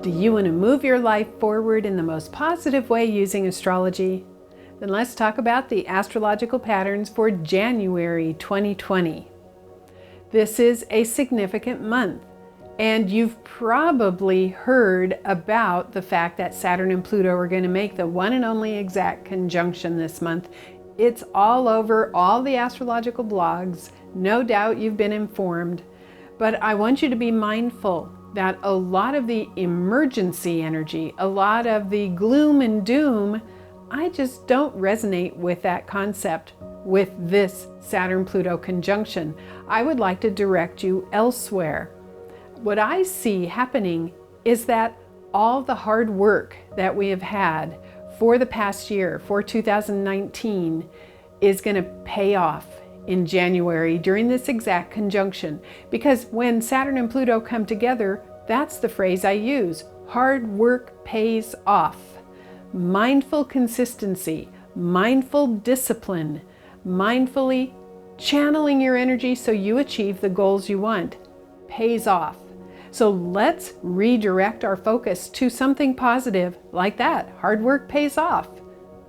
Do you want to move your life forward in the most positive way using astrology? Then let's talk about the astrological patterns for January 2020. This is a significant month, and you've probably heard about the fact that Saturn and Pluto are going to make the one and only exact conjunction this month. It's all over all the astrological blogs. No doubt you've been informed, but I want you to be mindful that a lot of the emergency energy, a lot of the gloom and doom, I just don't resonate with that concept with this Saturn-Pluto conjunction. I would like to direct you elsewhere. What I see happening is that all the hard work that we have had for the past year, for 2019, is going to pay off in January during this exact conjunction. Because when Saturn and Pluto come together, that's the phrase I use. Hard work pays off. Mindful consistency, mindful discipline, mindfully channeling your energy so you achieve the goals you want pays off. So let's redirect our focus to something positive like that. Hard work pays off,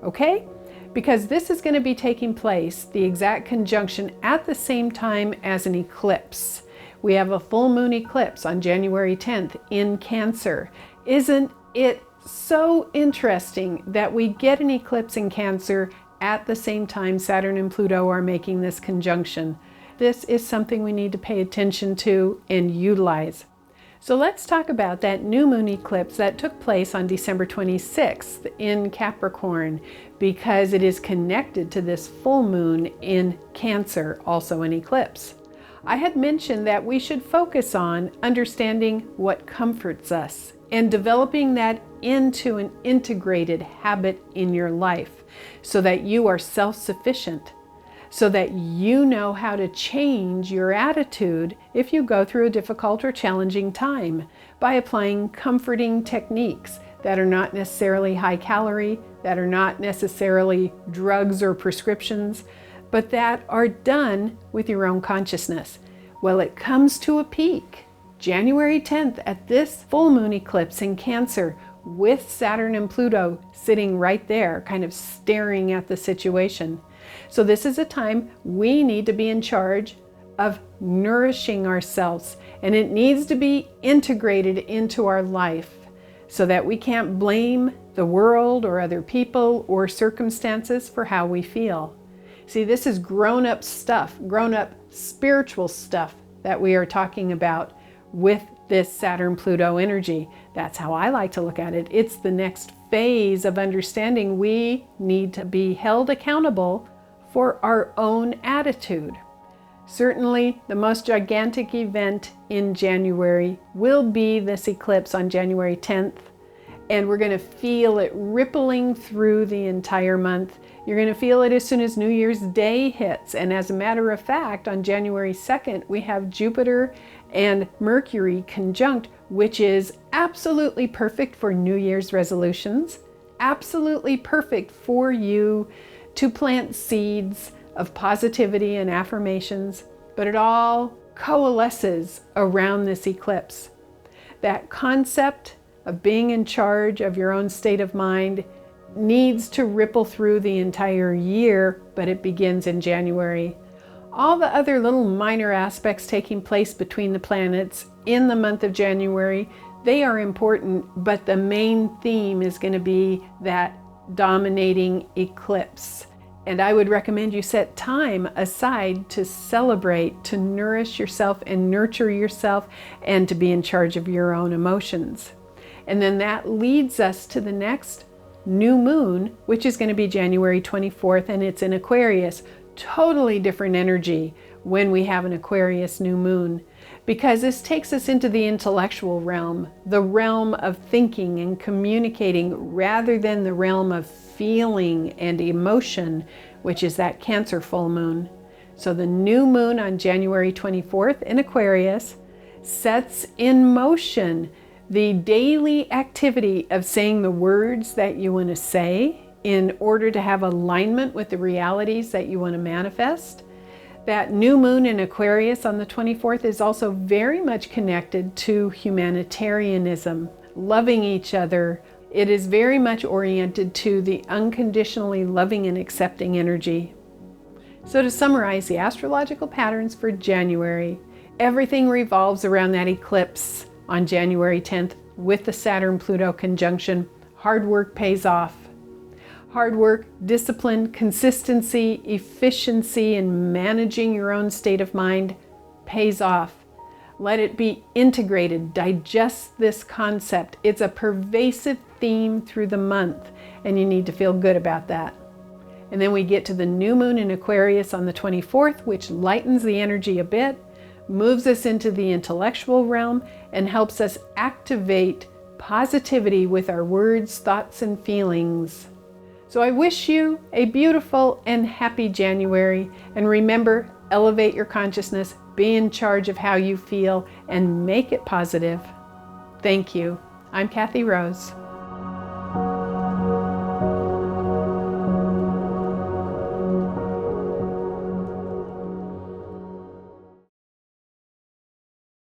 okay? Because this is going to be taking place, the exact conjunction, at the same time as an eclipse. We have a full moon eclipse on January 10th in Cancer. Isn't it so interesting that we get an eclipse in Cancer at the same time Saturn and Pluto are making this conjunction? This is something we need to pay attention to and utilize. So let's talk about that new moon eclipse that took place on December 26th in Capricorn, because it is connected to this full moon in Cancer, also an eclipse. I had mentioned that we should focus on understanding what comforts us and developing that into an integrated habit in your life so that you are self-sufficient, so that you know how to change your attitude if you go through a difficult or challenging time by applying comforting techniques that are not necessarily high calorie, that are not necessarily drugs or prescriptions, but that are done with your own consciousness. Well, it comes to a peak January 10th at this full moon eclipse in Cancer, with Saturn and Pluto sitting right there, kind of staring at the situation. So this is a time we need to be in charge of nourishing ourselves, and it needs to be integrated into our life so that we can't blame the world or other people or circumstances for how we feel. See, this is grown-up stuff, grown-up spiritual stuff that we are talking about with this Saturn-Pluto energy. That's how I like to look at it. It's the next phase of understanding we need to be held accountable for our own attitude. Certainly, the most gigantic event in January will be this eclipse on January 10th, and we're going to feel it rippling through the entire month. You're going to feel it as soon as New Year's Day hits, and as a matter of fact, on January 2nd, we have Jupiter and Mercury conjunct, which is absolutely perfect for New Year's resolutions, absolutely perfect for you to plant seeds of positivity and affirmations, but it all coalesces around this eclipse. That concept of being in charge of your own state of mind needs to ripple through the entire year, but it begins in January. All the other little minor aspects taking place between the planets in the month of January, they are important, but the main theme is going to be that dominating eclipse. And I would recommend you set time aside to celebrate, to nourish yourself and nurture yourself, and to be in charge of your own emotions. And then that leads us to the next new moon, which is going to be January 24th, and it's in Aquarius. Totally different energy when we have an Aquarius new moon, because this takes us into the intellectual realm, the realm of thinking and communicating, rather than the realm of feeling and emotion, which is that Cancer full moon. So the new moon on January 24th in Aquarius sets in motion the daily activity of saying the words that you want to say in order to have alignment with the realities that you want to manifest. That new moon in Aquarius on the 24th is also very much connected to humanitarianism, loving each other. It is very much oriented to the unconditionally loving and accepting energy. So to summarize the astrological patterns for January, everything revolves around that eclipse on January 10th with the Saturn-Pluto conjunction. Hard work pays off. Hard work, discipline, consistency, efficiency in managing your own state of mind pays off. Let it be integrated. Digest this concept. It's a pervasive theme through the month, and you need to feel good about that. And then we get to the new moon in Aquarius on the 24th, which lightens the energy a bit, moves us into the intellectual realm, and helps us activate positivity with our words, thoughts, and feelings. So I wish you a beautiful and happy January, and remember, elevate your consciousness, be in charge of how you feel, and make it positive. Thank you. I'm Kathy Rose.